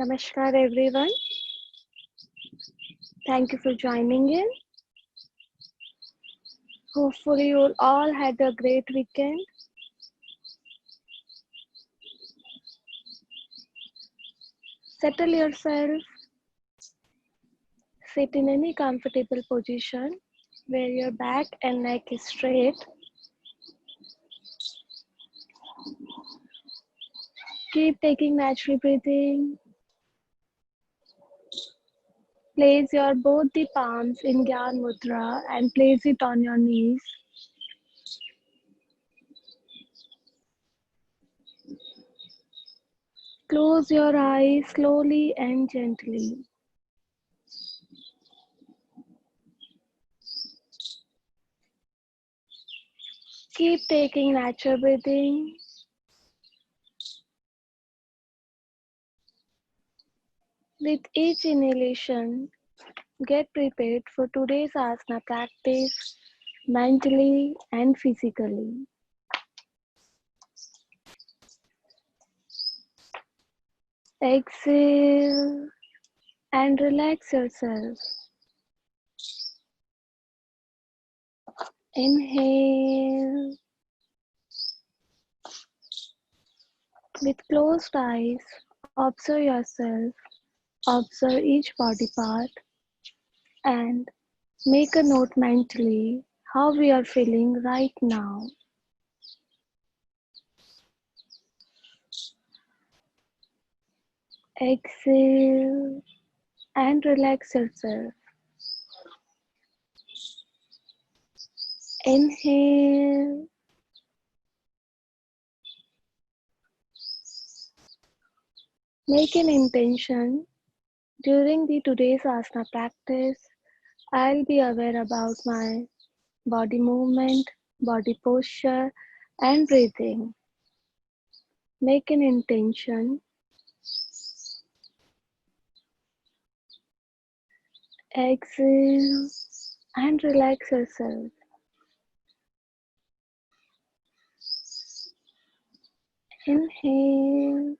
Namaskar everyone. Thank you for joining in. Hopefully you all had a great weekend. Settle yourself. Sit in any comfortable position where your back and neck is straight. Keep taking natural breathing. Place your both the palms in Gyan Mudra and place it on your knees. Close your eyes slowly and gently. Keep taking natural breathing. With each inhalation, get prepared for today's asana practice mentally and physically. Exhale and relax yourself. Inhale. With closed eyes, observe yourself, observe each body part, and make a note mentally how we are feeling right now. Exhale and relax yourself. Inhale. Make an intention. During the today's asana practice, I'll be aware about my body movement, body posture, and breathing. Make an intention. Exhale and relax yourself. Inhale.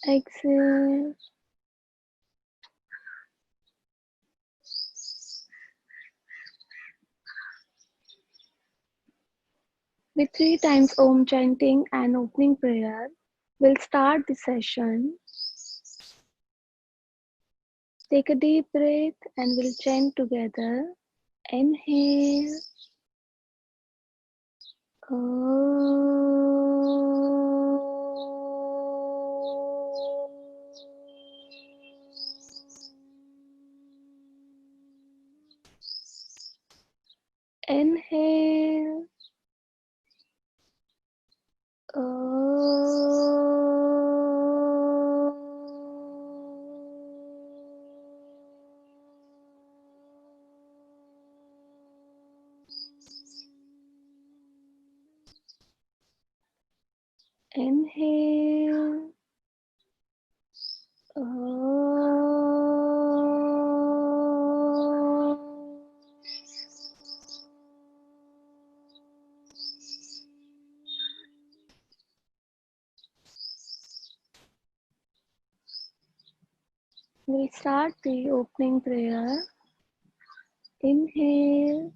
Exhale. With 3 times Om chanting and opening prayer, we'll start the session. Take a deep breath and we'll chant together. Inhale. Inhale. Inhale. We'll start the opening prayer. Inhale.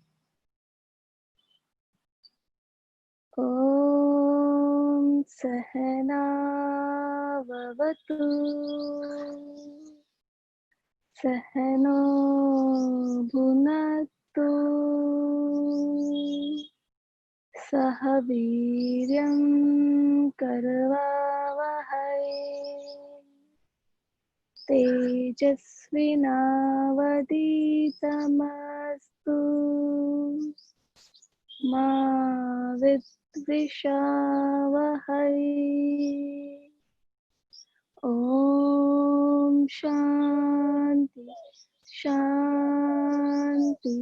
Om Sahana Vavatu Sahano Bhunattu Sahaviryam Karvavahai Tejasvinavaditamastu Ma Vidvishavahai. Om Shanti Shanti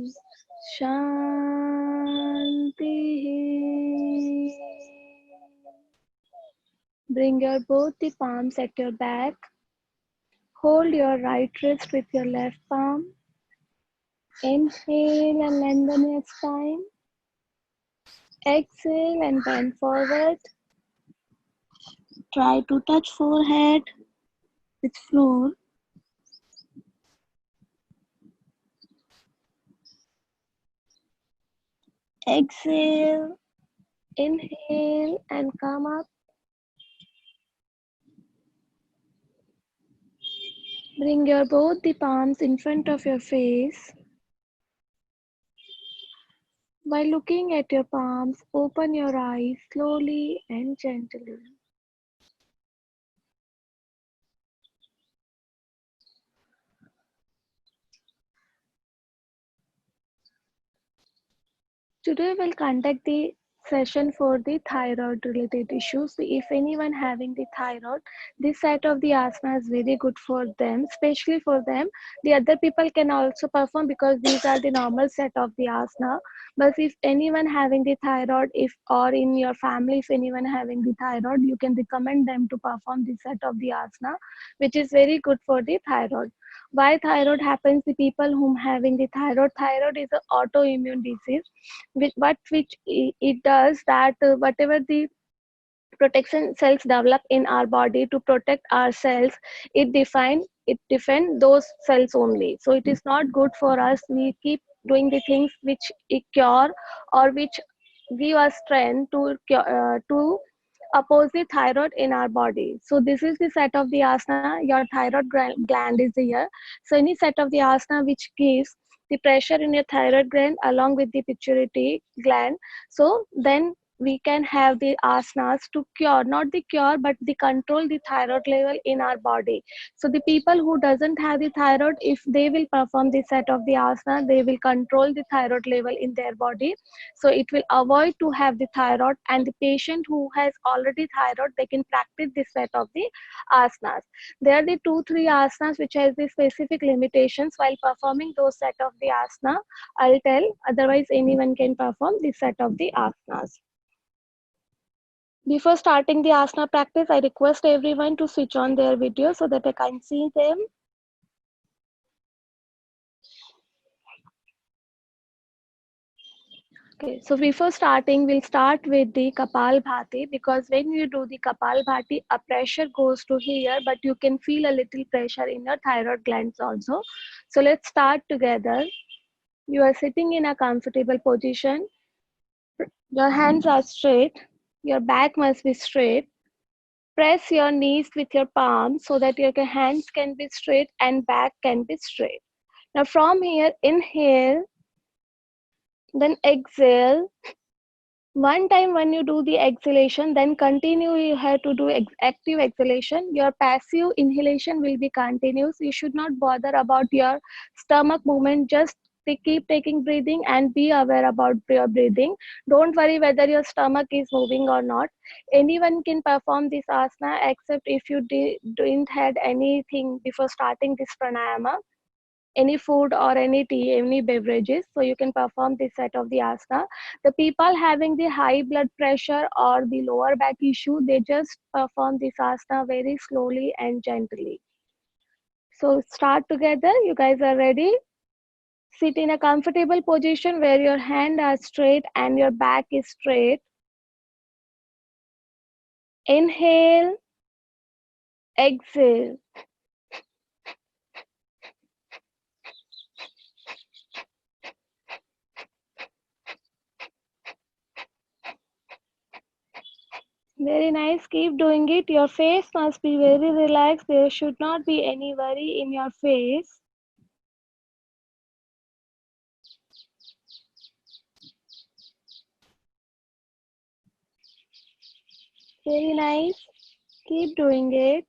Shanti. Bring your both the palms at your back. Hold your right wrist with your left palm. Inhale and lengthen your spine. Exhale and bend forward. Try to touch forehead with floor. Exhale, inhale and come up. Bring your both the palms in front of your face. While looking at your palms, open your eyes slowly and gently. Today we'll conduct the session for the thyroid related issues. If anyone having the thyroid, this set of the asana is very good for them, especially for them. The other people can also perform because these are the normal set of the asana. But if anyone having the thyroid, if or in your family, if anyone having the thyroid, you can recommend them to perform this set of the asana, which is very good for the thyroid. Why thyroid happens? The people whom having the thyroid is an autoimmune disease which it does that whatever the protection cells develop in our body to protect ourselves, it defend those cells only. So it is not good for us. We keep doing the things which cure or which give us strength to oppose the thyroid in our body. So this is the set of the asana. Your thyroid gland is here. So any set of the asana which gives the pressure in your thyroid gland along with the pituitary gland. So then we can have the asanas to cure, not the cure, but the control the thyroid level in our body. So the people who doesn't have the thyroid, if they will perform the set of the asana, they will control the thyroid level in their body. So it will avoid to have the thyroid, and the patient who has already thyroid, they can practice this set of the asanas. There are the 2-3 asanas which has the specific limitations. While performing those set of the asana, I'll tell, otherwise anyone can perform this set of the asanas. Before starting the asana practice, I request everyone to switch on their video so that I can see them. Okay, so before starting, we'll start with the Kapalbhati, because when you do the Kapalbhati, a pressure goes to here, but you can feel a little pressure in your thyroid glands also. So let's start together. You are sitting in a comfortable position. Your hands are straight. Your back must be straight. Press your knees with your palms so that your hands can be straight and back can be straight. Now from here, inhale, then exhale. One time when you do the exhalation, then continue, you have to do active exhalation. Your passive inhalation will be continuous. You should not bother about your stomach movement. Just keep taking breathing and be aware about your breathing. Don't worry whether your stomach is moving or not. Anyone can perform this asana except if you didn't had anything before starting this pranayama, any food or any tea, any beverages. So you can perform this set of the asana. The people having the high blood pressure or the lower back issue, they just perform this asana very slowly and gently. So start together. You guys are ready? Sit in a comfortable position where your hands are straight and your back is straight. Inhale, exhale. Very nice. Keep doing it. Your face must be very relaxed. There should not be any worry in your face. Very nice. Keep doing it.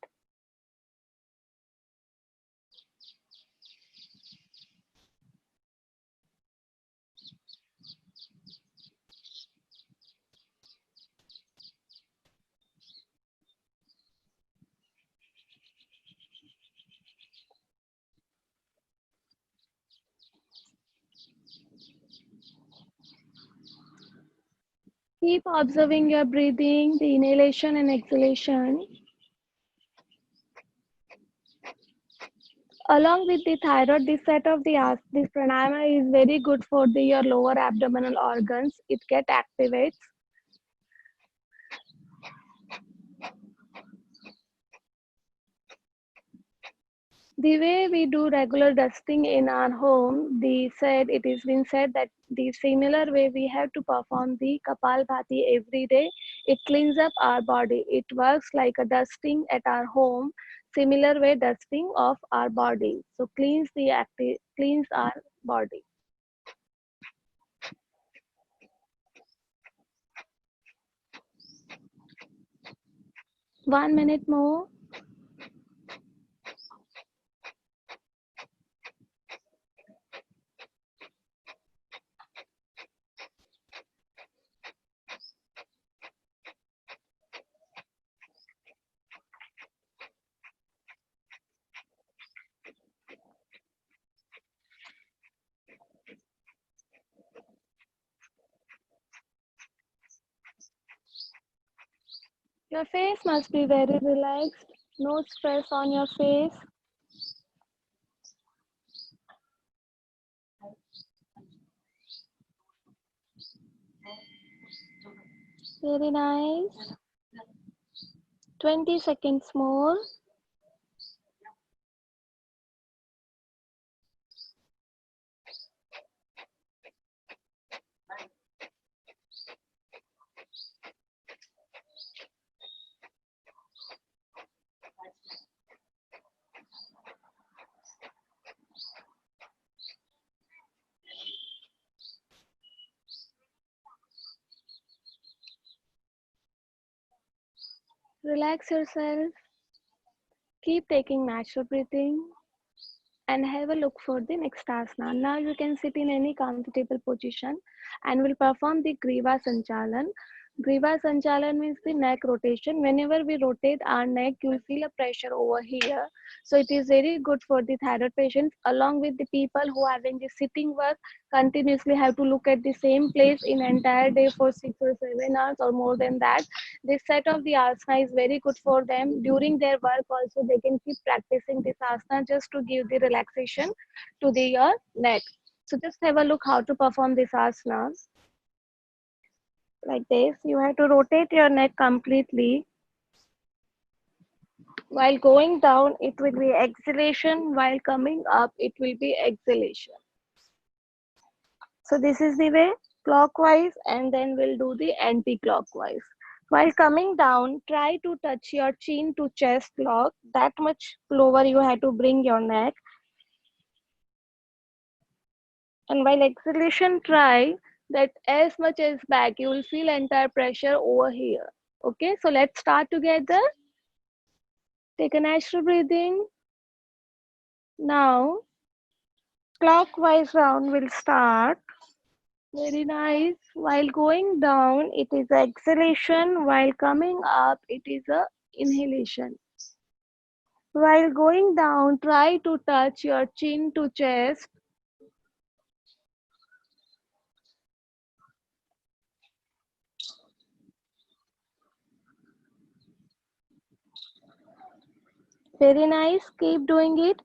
Keep observing your breathing, the inhalation and exhalation. Along with the thyroid, this set of this pranayama is very good for your lower abdominal organs. It activates. The way we do regular dusting in our home, it has been said that the similar way we have to perform the Kapalbhati every day. It cleans up our body. It works like a dusting at our home. Similar way dusting of our body. So cleans our body. 1 minute more. Your face must be very relaxed. No stress on your face. Very nice. 20 seconds more. Relax yourself. Keep taking natural breathing and have a look for the next asana. Now you can sit in any comfortable position and will perform the Griva Sanchalan. Griva Sanchalan means the neck rotation. Whenever we rotate our neck, you will feel a pressure over here. So it is very good for the thyroid patients along with the people who are having the sitting work continuously have to look at the same place in entire day for 6 or 7 hours or more than that. This set of the asana is very good for them. During their work also, they can keep practicing this asana just to give the relaxation to your neck. So just have a look how to perform this asana. Like this, you have to rotate your neck completely. While going down, it will be exhalation. While coming up, it will be exhalation. So this is the way, clockwise, and then we'll do the anti-clockwise. While coming down, try to touch your chin to chest lock. That much lower you have to bring your neck. And while exhalation, try that as much as back. You will feel entire pressure over here. Okay, so let's start together. Take a natural breathing. Now, clockwise round will start. Very nice. While going down, it is exhalation. While coming up, it is a inhalation. While going down, try to touch your chin to chest. Very nice. Keep doing it.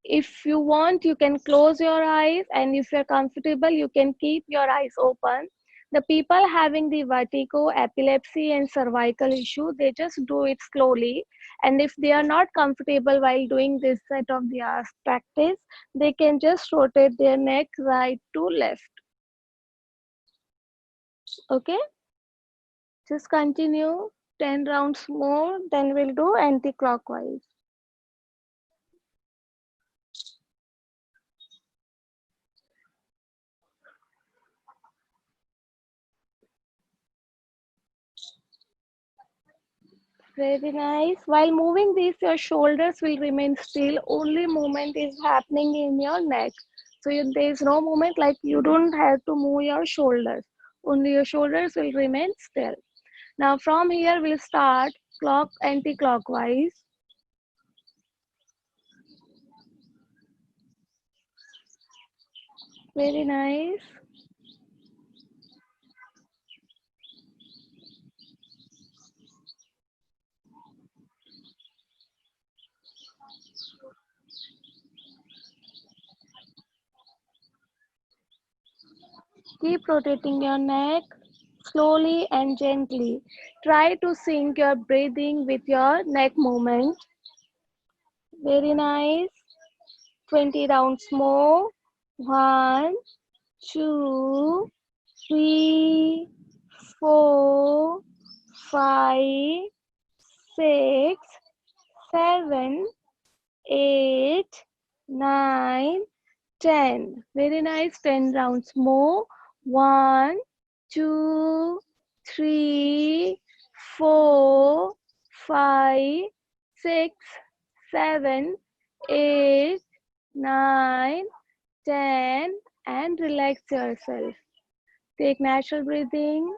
If you want, you can close your eyes, and if you're comfortable, you can keep your eyes open. The people having the vertigo, epilepsy, and cervical issue, they just do it slowly. And if they are not comfortable while doing this set of the practice, they can just rotate their neck right to left. Okay? Just continue 10 rounds more, then we'll do anti-clockwise. Very nice. While moving this, your shoulders will remain still. Only movement is happening in your neck. So there is no movement, like you don't have to move your shoulders. Only your shoulders will remain still. Now from here, we'll start anti-clockwise. Very nice. Keep rotating your neck slowly and gently. Try to sync your breathing with your neck movement. Very nice. 20 rounds more. 1, 2, 3, 4, 5, 6, 7, 8, 9, 10. Very nice. 10 rounds more. 1, 2, 3, 4, 5, 6, 7, 8, 9, 10, and relax yourself. Take natural breathing.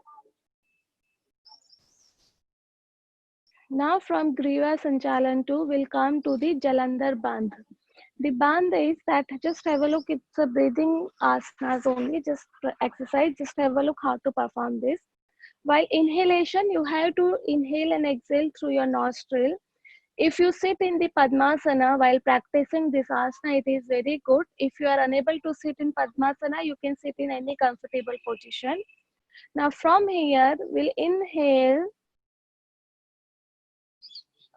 Now from Griva Sanchalan 2, we'll come to the Jalandhar Bandh. The bandh is that, just have a look, it's a breathing asanas only, just exercise, just have a look how to perform this. While inhalation, you have to inhale and exhale through your nostril. If you sit in the Padmasana while practicing this asana, it is very good. If you are unable to sit in Padmasana, you can sit in any comfortable position. Now from here, we'll inhale.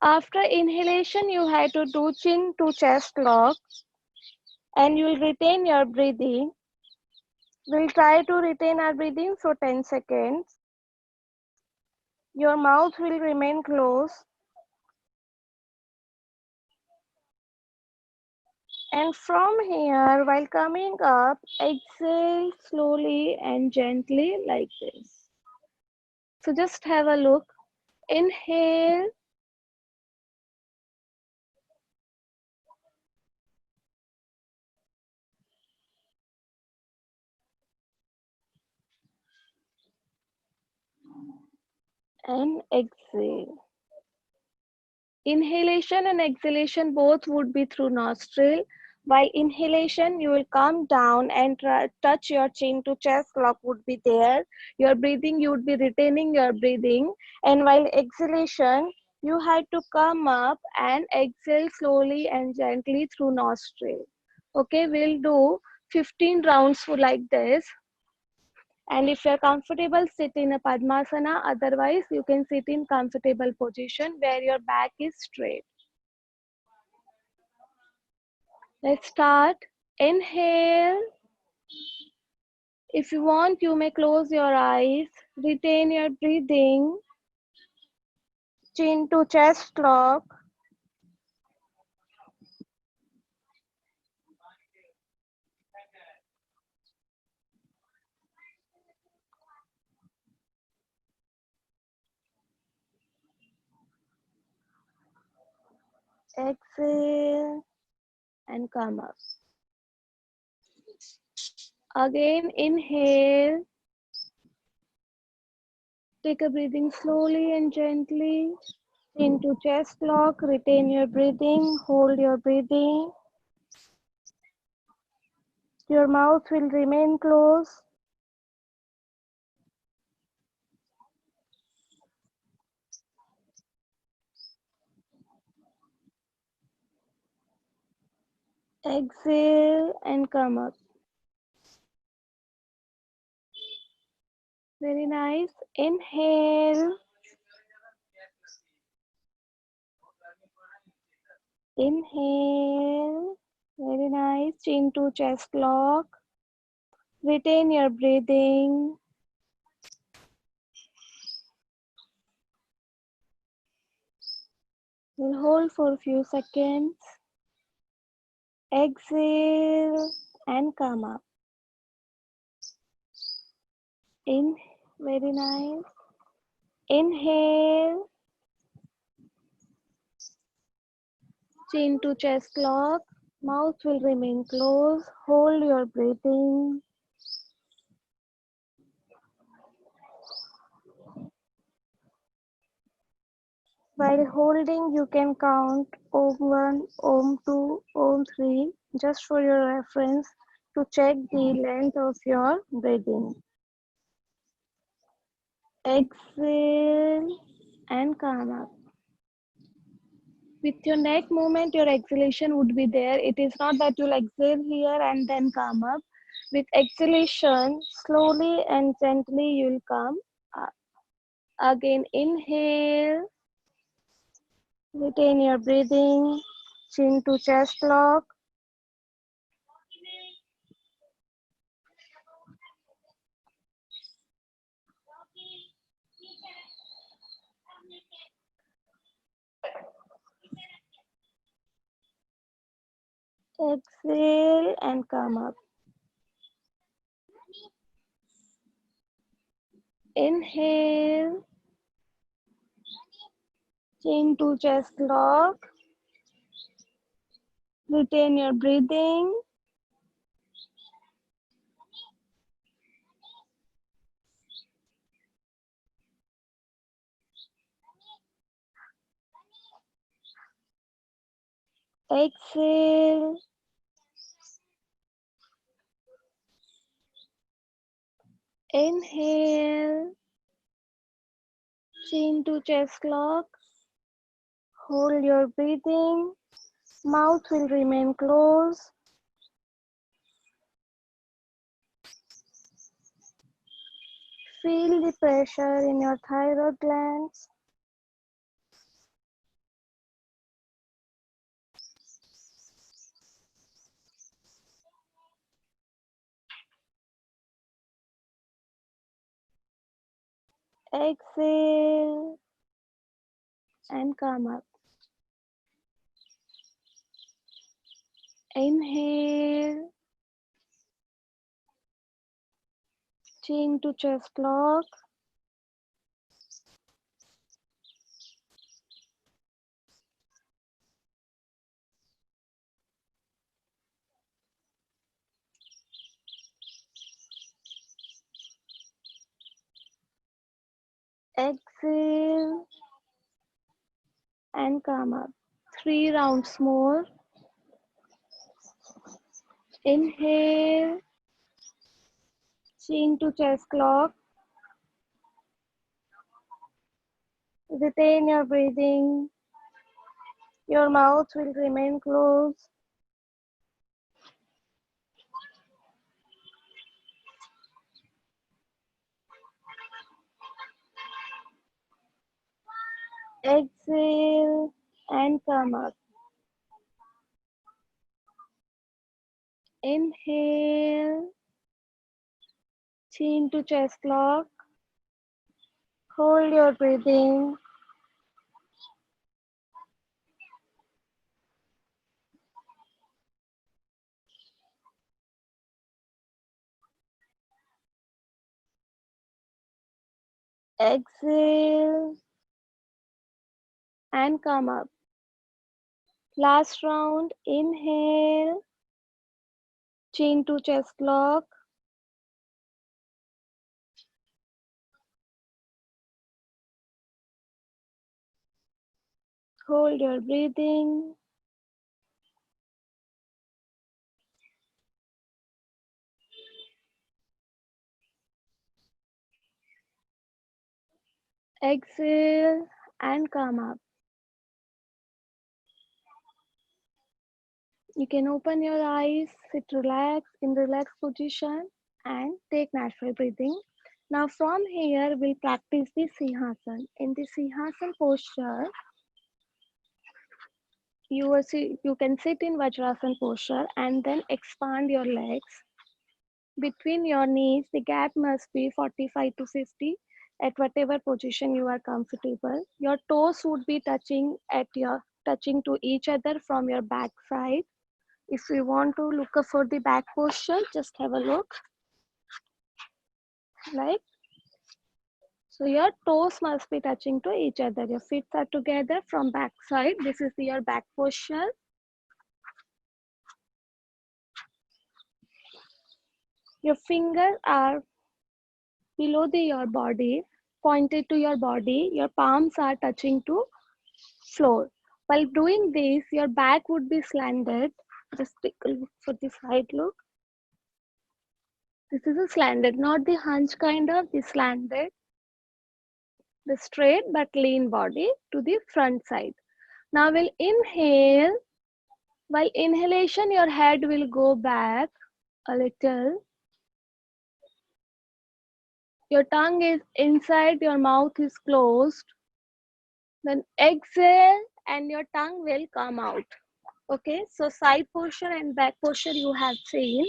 After inhalation, you have to do chin to chest lock and you will retain your breathing. We'll try to retain our breathing for 10 seconds. Your mouth will remain closed. And from here, while coming up, exhale slowly and gently like this. So just have a look. Inhale. And exhale. Inhalation and exhalation both would be through nostril. While inhalation, you will come down and touch your chin to chest lock would be there. Your breathing, you would be retaining your breathing. And while exhalation, you had to come up and exhale slowly and gently through nostril. Okay, we'll do 15 rounds like this. And if you're comfortable, sit in a Padmasana. Otherwise, you can sit in comfortable position where your back is straight. Let's start. Inhale. If you want, you may close your eyes. Retain your breathing. Chin to chest lock. Exhale and come up. Again, inhale. Take a breathing slowly and gently. Chin to chest lock. Retain your breathing. Hold your breathing. Your mouth will remain closed. Exhale and come up. Very nice. Inhale. Inhale. Very nice. Chin to chest lock. Retain your breathing. We'll hold for a few seconds. Exhale and come up. In. Very nice. Inhale. Chin to chest lock. Mouth will remain closed. Hold your breathing. While holding, you can count Om 1, Om 2, Om 3, just for your reference to check the length of your breathing. Exhale and come up. With your neck movement, your exhalation would be there. It is not that you'll exhale here and then come up. With exhalation, slowly and gently you'll come up. Again, inhale, retain your breathing, chin to chest lock. Exhale and come up. Inhale, chin to chest lock. Retain your breathing. Exhale. Inhale, chin to chest lock. Hold your breathing. Mouth will remain closed. Feel the pressure in your thyroid glands. Exhale and come up. Inhale, chin to chest lock. Exhale and come up. 3 rounds more. Inhale, chin to chest lock. Retain your breathing. Your mouth will remain closed. Exhale and come up. Inhale, chin to chest lock. Hold your breathing. Exhale and come up. Last round. Inhale, chin to chest lock. Hold your breathing. Exhale and come up. You can open your eyes, sit relaxed in relaxed position and take natural breathing. Now from here, we'll practice the Sinhasana. In the Sinhasana posture, you can sit in Vajrasana posture and then expand your legs. Between your knees, the gap must be 45 to 50 at whatever position you are comfortable. Your toes would be touching to each other from your back side. If you want to look up for the back posture, just have a look. Like so, your toes must be touching to each other. Your feet are together from back side. This is your back posture. Your fingers are below your body, pointed to your body. Your palms are touching to floor. While doing this, your back would be slanted. Just take a look for the side look. This is a slanted, not the hunch kind of, the slanted. The straight but lean body to the front side. Now we'll inhale. While inhalation, your head will go back a little. Your tongue is inside, your mouth is closed. Then exhale and your tongue will come out. Okay, so side posture and back posture you have seen.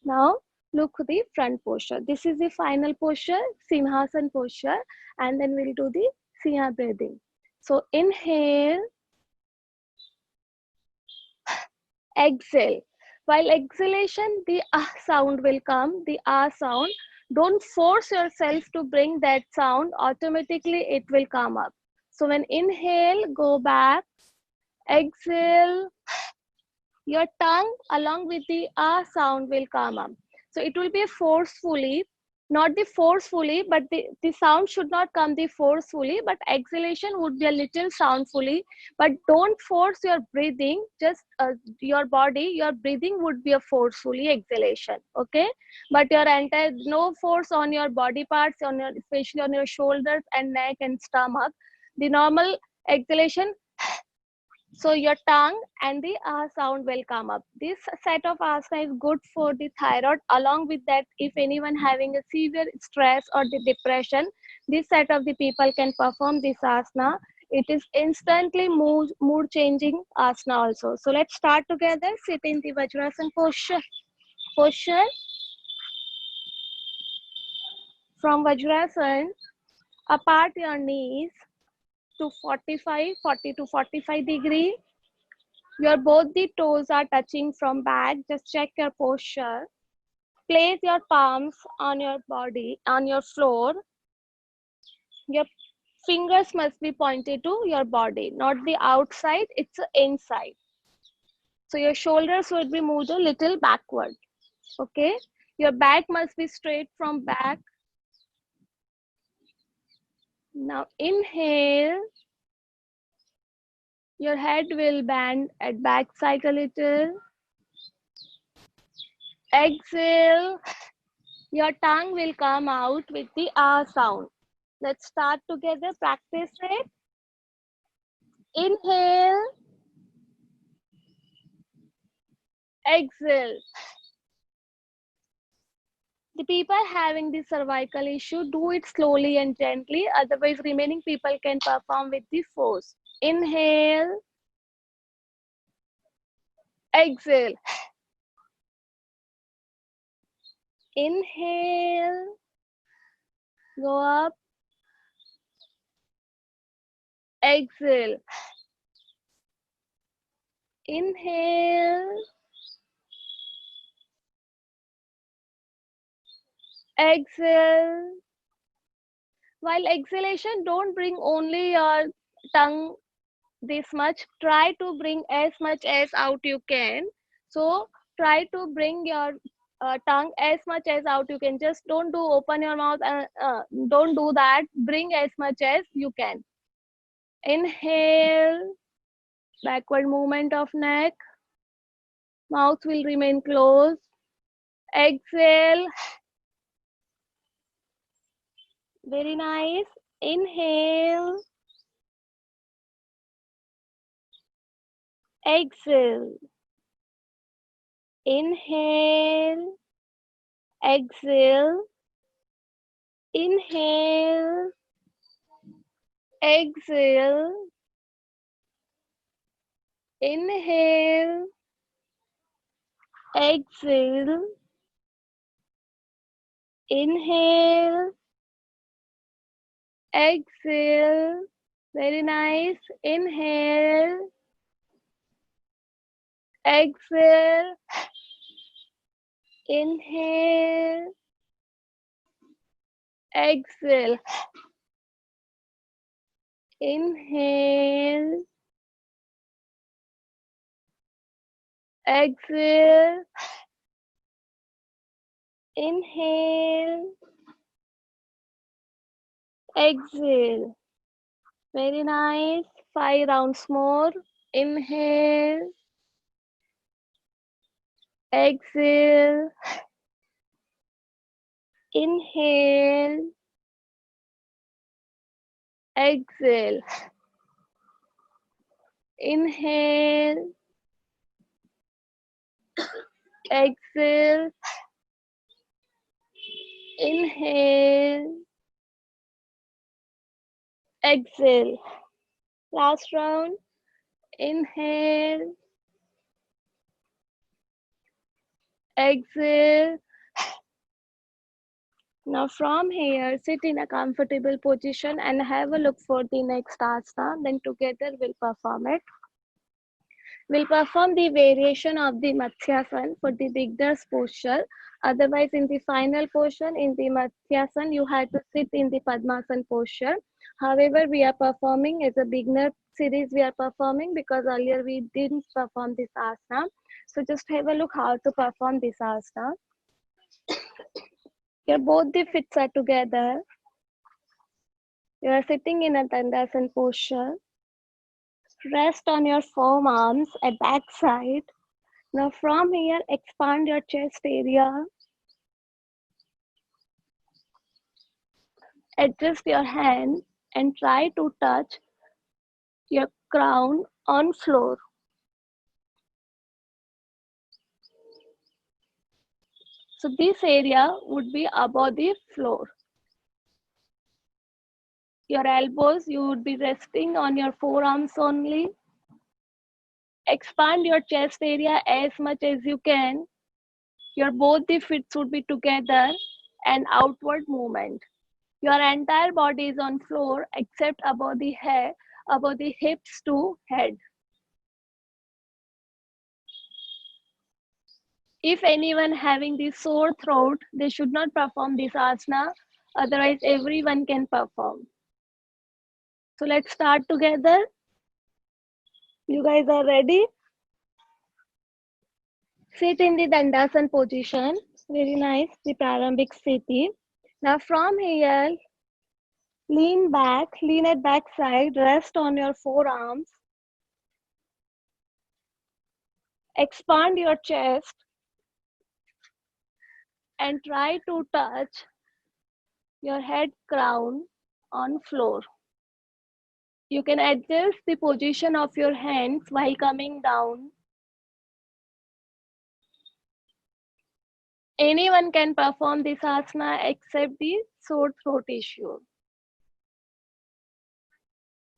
Now look the front posture. This is the final posture, Simhasan posture, and then we'll do the Siha breathing. So inhale, exhale. While exhalation, the ah sound will come, the ah sound. Don't force yourself to bring that sound, automatically it will come up. So when inhale, go back, exhale, your tongue along with the ah sound will come up. So it will be forcefully, not the forcefully, but the sound should not come the forcefully, but exhalation would be a little soundfully. But don't force your breathing, just your body, your breathing would be a forcefully exhalation, okay? But your entire, no force on your body parts, on your, especially on your shoulders and neck and stomach. The normal exhalation, so your tongue and the sound will come up. This set of asana is good for the thyroid. Along with that, if anyone having a severe stress or the depression, this set of the people can perform this asana. It is instantly mood changing asana also. So let's start together. Sit in the Vajrasana posture. From Vajrasana, apart your knees to 40 to 45 degree. Your both the toes are touching from back. Just check your posture. Place your palms on your body, on your floor. Your fingers must be pointed to your body, not the outside, it's the inside. So your shoulders will be moved a little backward. Okay? Your back must be straight from back. Now inhale. Your head will bend at back side a little. Exhale. Your tongue will come out with the ah sound. Let's start together, practice it. Inhale, exhale. The people having the cervical issue, do it slowly and gently. Otherwise, remaining people can perform with the force. Inhale, exhale. Inhale, go up, exhale. Inhale, exhale. While exhalation, don't bring only your tongue this much. Try to bring as much as out you can. So try to bring your tongue as much as out you can. Just don't do open your mouth and don't do that. Bring as much as you can. Inhale, backward movement of neck. Mouth will remain closed. Exhale. Very nice. Inhale. Exhale. Inhale. Exhale. Inhale. Exhale. Inhale. Exhale. Inhale. Exhale. Very nice. Inhale. Exhale. Inhale. Exhale. Inhale. Exhale. Inhale. Exhale. Very nice. 5 rounds more. Inhale. Exhale. Inhale. Exhale. Inhale. Exhale. Inhale. exhale. Last round. Inhale, exhale. Now from here, sit in a comfortable position and have a look for the next asana. Then together we'll perform it. We'll perform the variation of the Matsyasana for the beginner's posture. Otherwise, in the final portion, in the Matsyasana, you have to sit in the Padmasana posture. However, we are performing as a beginner series, we are performing because earlier we didn't perform this asana. So just have a look how to perform this asana. Here both the feet are together. You are sitting in a Dandasana posture. Rest on your forearms at back side. Now from here, expand your chest area. Adjust your hand and try to touch your crown on floor. So this area would be above the floor. Your elbows, you would be resting on your forearms only. Expand your chest area as much as you can. Your both the feet should be together and outward movement. Your entire body is on floor except above the head, above the hips to head. If anyone having the sore throat, they should not perform this asana. Otherwise, everyone can perform. So let's start together. You guys are ready? Sit in the Dandasana position. Very nice, the Prarambhik Sthiti. Now from here, lean back, lean at back side, rest on your forearms. Expand your chest and try to touch your head crown on floor. You can adjust the position of your hands while coming down. Anyone can perform this asana except the sore throat issue.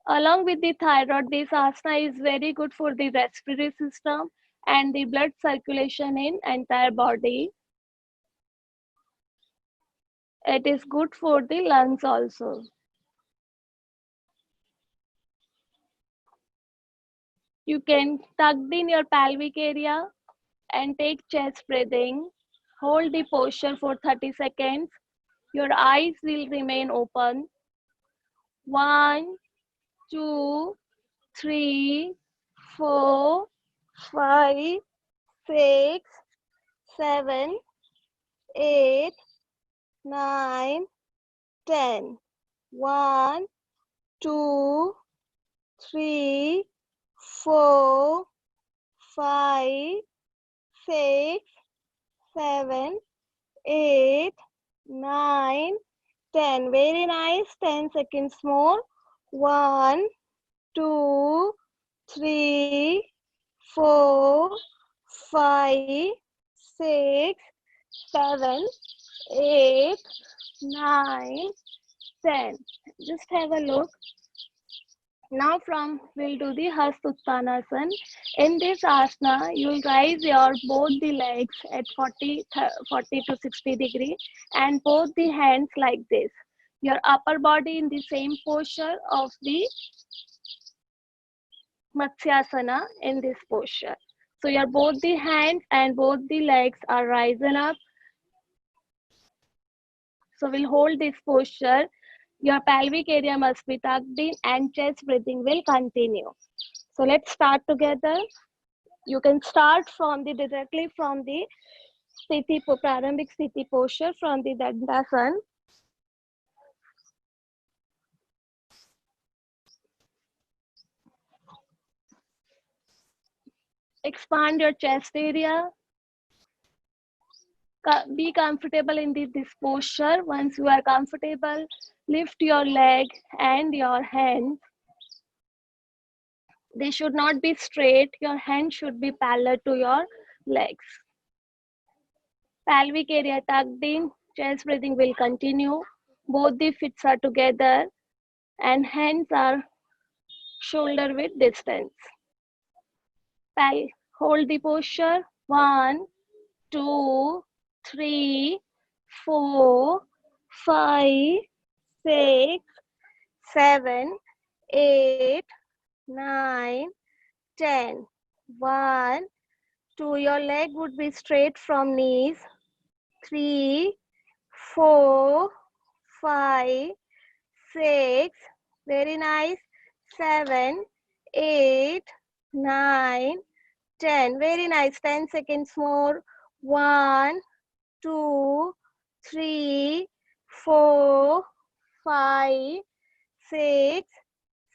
Along with the thyroid, this asana is very good for the respiratory system and the blood circulation in entire body. It is good for the lungs also. You can tuck in your pelvic area and take chest breathing. Hold the posture for 30 seconds. Your eyes will remain open. 1, 2, 3, 4, 5, 6, 7, 8, 9, 10. 1, 2, 3, 4, 5, 6, 7, 8, 9, 10. Very nice. 10 seconds more. 1, 2, 3, 4, 5, 6, 7, 8, 9, 10. Just have a look. Now we'll do the Hastuttanasana. In this asana, you'll raise your both the legs at 40 to 60 degree and both the hands like this. Your upper body in the same posture of the Matsyasana in this posture. So your both the hands and both the legs are risen up. So we'll hold this posture. Your pelvic area must be tucked in and chest breathing will continue. So let's start together. You can start directly from the Prarambhik Sthiti posture from the Dandasana. Expand your chest area. Be comfortable in this posture. Once you are comfortable, lift your leg and your hands. They should not be straight. Your hand should be parallel to your legs. Pelvic area tucked in, chest breathing will continue. Both the feet are together and hands are shoulder width distance. Hold the posture. 1, 2, 3, 4, 5, 6, 7, 8, 9, 10. 1, 2. Your leg would be straight from knees. 3, 4, 5, 6. Very nice. 7, 8, 9, 10. Very nice. 10 seconds more. 1, 2, 3, 4, 5, 6,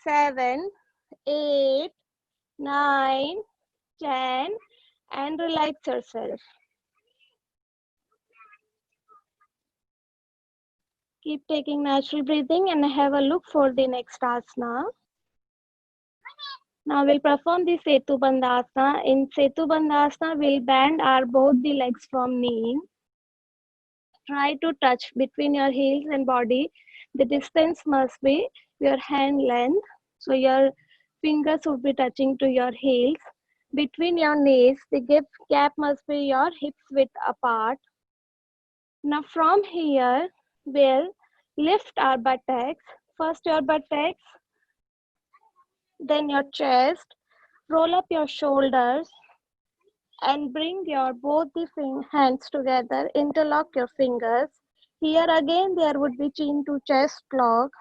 7, 8, 9, 10, and relax yourself. Keep taking natural breathing and have a look for the next asana. Now we'll perform the Setu Bandhasana. In Setu Bandhasana, we'll bend our both the legs from knee. Try to touch between your heels and body. The distance must be your hand length. So your fingers would be touching to your heels. Between your knees, the gap must be your hips width apart. Now from here, we'll lift our buttocks. First your buttocks, then your chest. Roll up your shoulders and bring your both the hands together. Interlock your fingers. Here again, there would be chin to chest lock.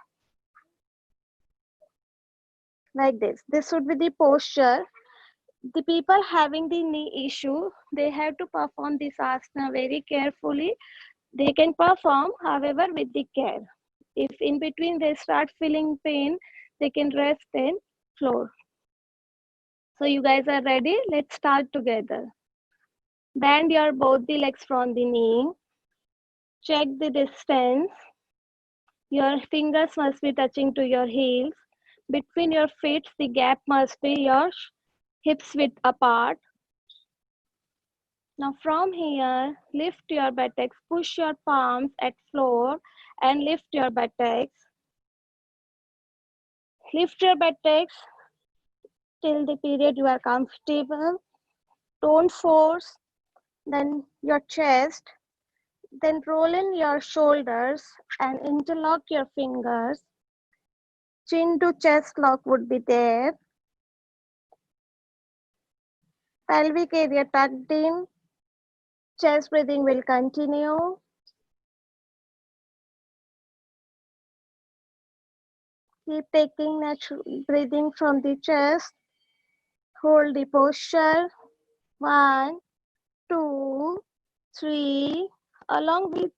Like this. This would be the posture. The people having the knee issue, they have to perform this asana very carefully. They can perform, however, with the care. If in between they start feeling pain, they can rest in floor. So you guys are ready? Let's start together. Bend your both the legs from the knee. Check the distance. Your fingers must be touching to your heels. Between your feet, the gap must be your hips width apart. Now from here, lift your buttocks, push your palms at floor and lift your buttocks. Lift your buttocks till the period you are comfortable. Don't force. Then your chest. Then roll in your shoulders and interlock your fingers. Chin to chest lock would be there. Pelvic area tucked in. Chest breathing will continue. Keep taking natural breathing from the chest. Hold the posture. 1, 2, 3. Along with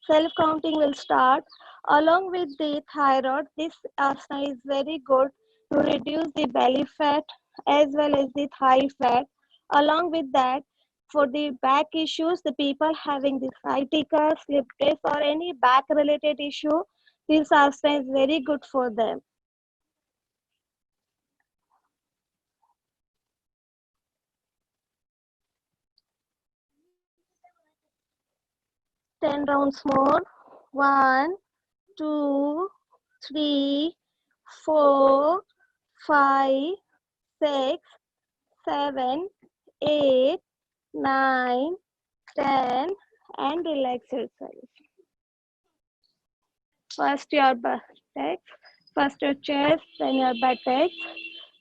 self-counting will start. Along with the thyroid, this asana is very good to reduce the belly fat as well as the thigh fat. Along with that, for the back issues, the people having the sciatica, slip disc or any back related issue, this asana is very good for them. Ten rounds more. 1, 2, 3, 4, 5, 6, 7, 8, 9, 10, and relax yourself. First your buttocks, first your chest, then your buttocks.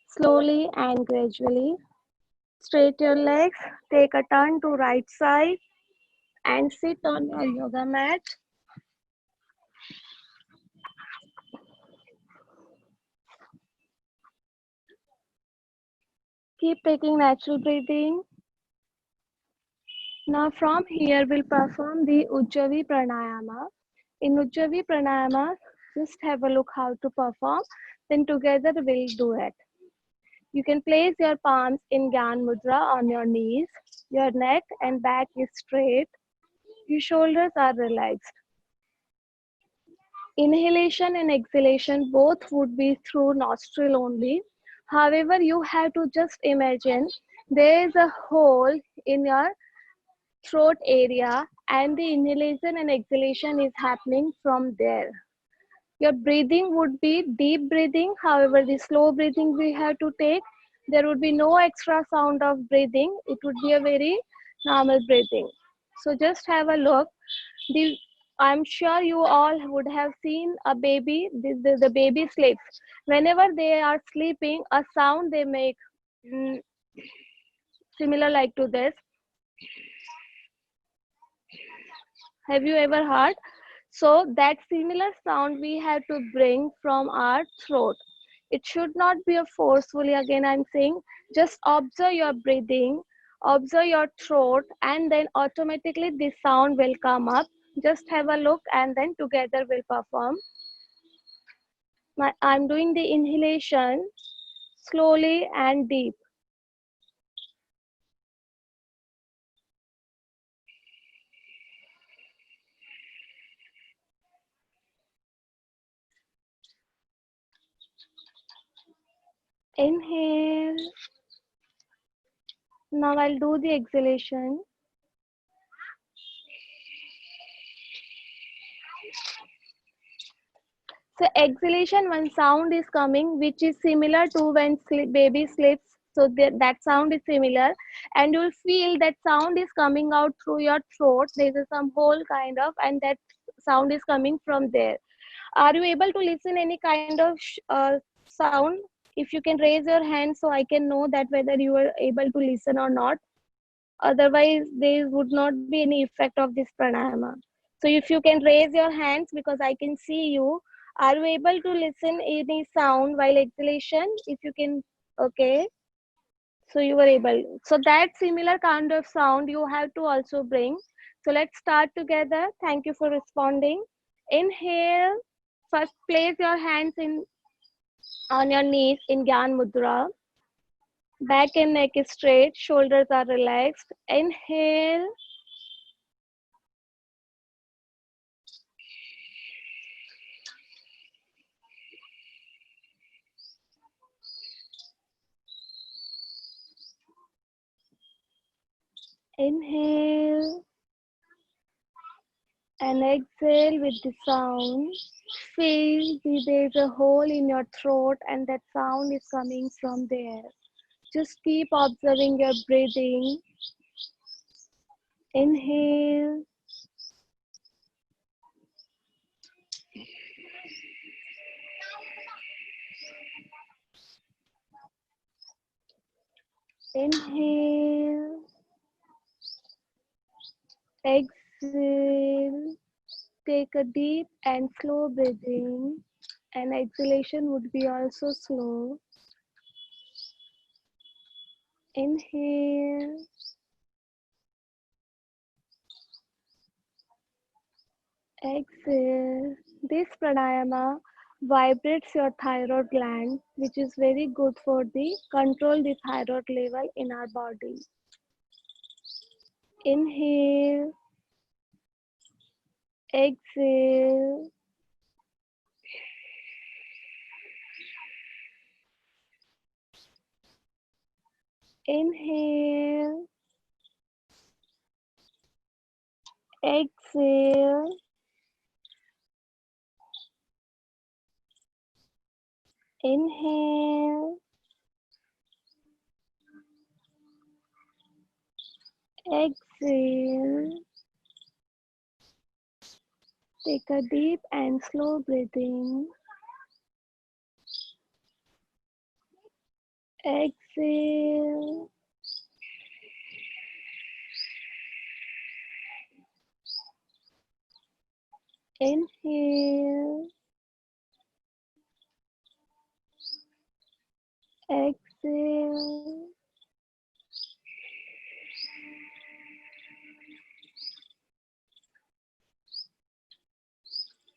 Slowly and gradually. Straight your legs, take a turn to right side and sit on your yoga mat. Keep taking natural breathing. Now from here, we'll perform the Ujjayi Pranayama. In Ujjayi Pranayama, just have a look how to perform. Then together we'll do it. You can place your palms in Gyan Mudra on your knees. Your neck and back is straight. Your shoulders are relaxed. Inhalation and exhalation both would be through nostril only. However, you have to just imagine there is a hole in your throat area and the inhalation and exhalation is happening from there. Your breathing would be deep breathing. However, the slow breathing we have to take, there would be no extra sound of breathing. It would be a very normal breathing. So just have a look. The I'm sure you all would have seen a baby. The baby sleeps. Whenever they are sleeping, a sound they make, mm, similar like to this. Have you ever heard? So that similar sound we have to bring from our throat. It should not be a forcefully, again I'm saying, just observe your breathing, observe your throat, and then automatically this sound will come up. Just have a look and then together we'll perform. I'm doing the inhalation slowly and deep. Inhale. Now I'll do the exhalation. So exhalation, one sound is coming, which is similar to when baby sleeps. So that sound is similar, and you'll feel that sound is coming out through your throat. There's some hole kind of, and that sound is coming from there. Are you able to listen any kind of sound? If you can raise your hand, so I can know that whether you are able to listen or not. Otherwise, there would not be any effect of this pranayama. So if you can raise your hands, because I can see you, are you able to listen any sound while exhalation? If you can, okay. So you were able. So that similar kind of sound you have to also bring. So let's start together. Thank you for responding. Inhale. First, place your hands in on your knees in Gyan Mudra. Back and neck is straight. Shoulders are relaxed. Inhale. Inhale and exhale with the sound. Feel there's a hole in your throat and that sound is coming from there. Just keep observing your breathing. Inhale. Inhale. Exhale. Take a deep and slow breathing, and exhalation would be also slow. Inhale. Exhale. This pranayama vibrates your thyroid gland, which is very good for the control the thyroid level in our body. Inhale. Exhale. Inhale. Exhale. Inhale. Exhale. Take a deep and slow breathing. Exhale. Inhale. Exhale.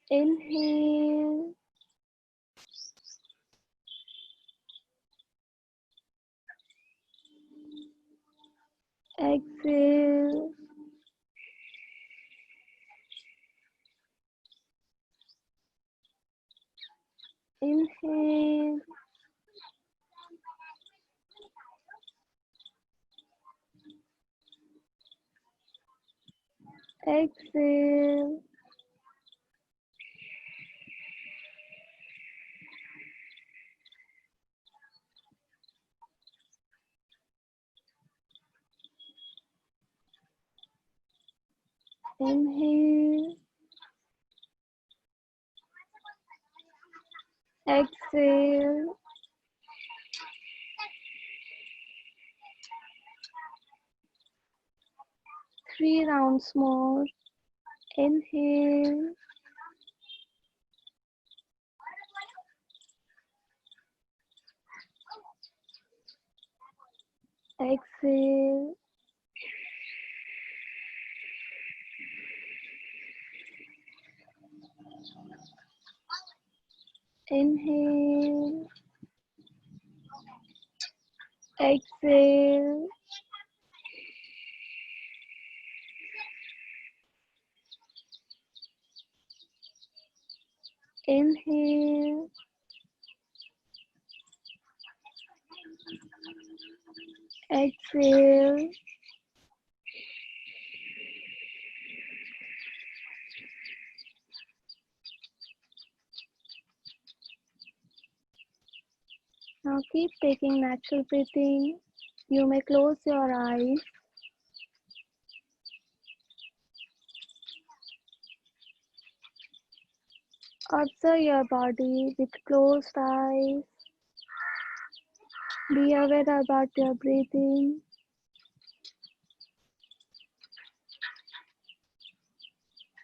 Inhale. Exhale. Inhale. Exhale. Inhale. Exhale. 3 rounds more. Inhale. Exhale. Inhale. Exhale. Inhale. Exhale. Now keep taking natural breathing. You may close your eyes. Observe your body with closed eyes. Be aware about your breathing.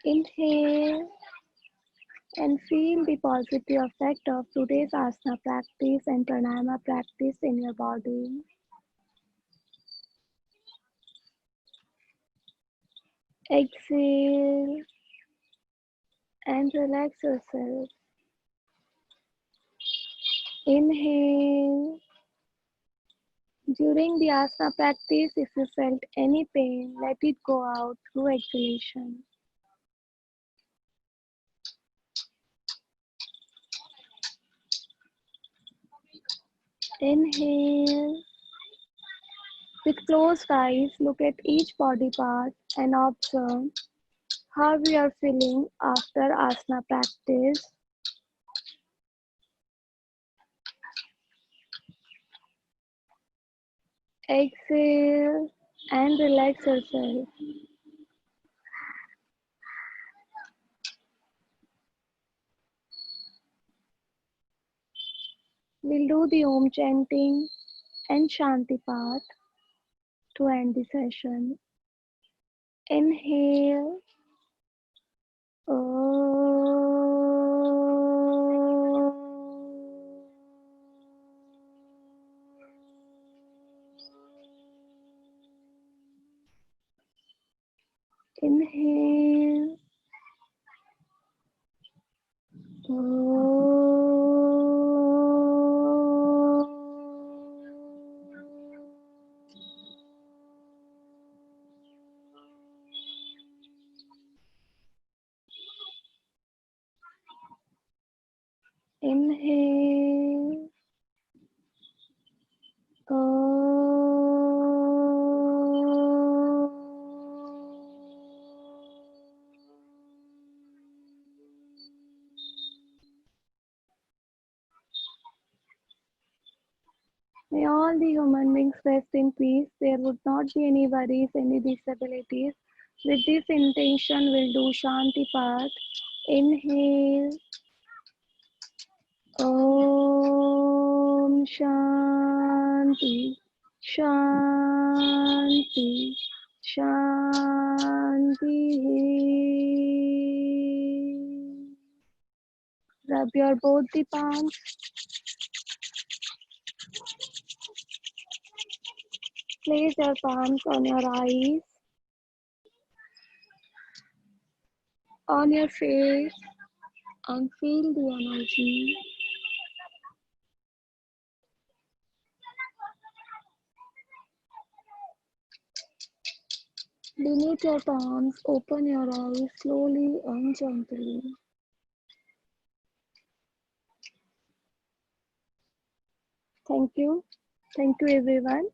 Inhale and feel the positive effect of today's asana practice and pranayama practice in your body. Exhale and relax yourself. Inhale. During the asana practice, if you felt any pain, let it go out through exhalation. Inhale. With closed eyes, look at each body part and observe how we are feeling after asana practice. Exhale and relax yourself. We'll do the Om chanting and Shanti part to end the session. Inhale. Inhale. Inhale. May all the human beings rest in peace. There would not be any worries, any disabilities. With this intention, we'll do Shanti part. Inhale. Om Shanti. Shanti. Shanti. Rub your both the palms. Place your palms on your eyes, on your face, and feel the energy. Beneath your palms, open your eyes slowly and gently. Thank you. Thank you, everyone.